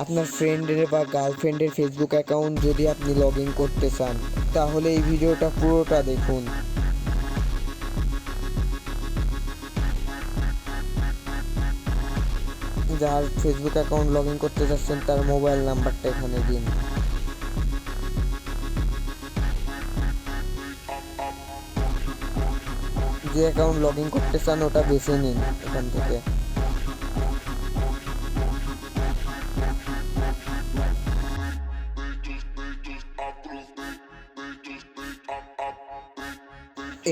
আপনার ফ্রেন্ডের বা গার্লফ্রেন্ডের ফেসবুক অ্যাকাউন্ট যদি আপনি লগ ইন করতে চান, তাহলে এই ভিডিওটা পুরোটা দেখুন। যার ফেসবুক অ্যাকাউন্ট লগ ইন করতে চাচ্ছেন তার মোবাইল নাম্বারটা এখানে দিন। যে অ্যাকাউন্ট লগ ইন করতে চান ওটা বেছে নিন এখান থেকে।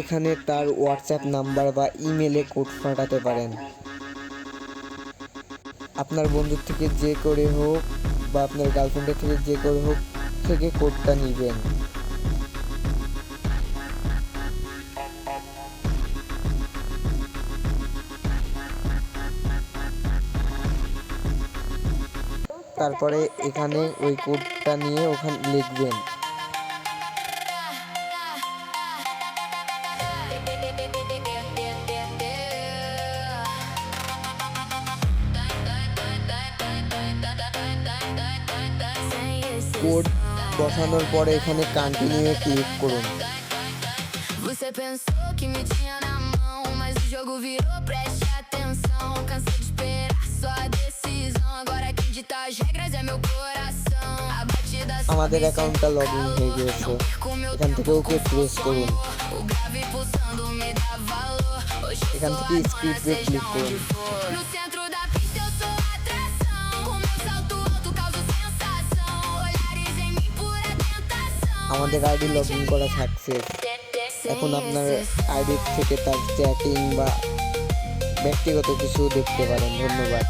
এখানে তার হোয়াটসঅ্যাপ নাম্বার বা ইমেলে কোড পাঠাতে পারেন। আপনার বন্ধুর থেকে যে করে হোক বা আপনার গার্লফ্রেন্ডের থেকে যে করে হোক থেকে কোডটা নেবেন। তারপরে এখানে ওই কোডটা নিয়ে ওখানে লিখবেন। কোড বসানোর পরে এখানে কন্টিনিউ ক্লিক করুন। Você pensou que me tinha na mão, mas o jogo virou, preste atenção. Cansei de esperar sua decisão. Agora quem dita as regras é meu coração. A batida আমাদের অ্যাকাউন্টটা লগ ইন হয়ে গেছে। এখান থেকে ওকে press করুন। o grave pulsando me dá valor. Hoje eu এখান sou থেকে a dona, স্ক্রিপ্টে seja click করুন। onde for. No centro da pista eu sou atração. O meu salto alto causa sensação. Olhares em mim pura tentação. আমাদের ID log in করা success. এখন আপনার ID থেকে তার chatting বা ব্যক্তিগত কিছু দেখতে পারেন। ধন্যবাদ।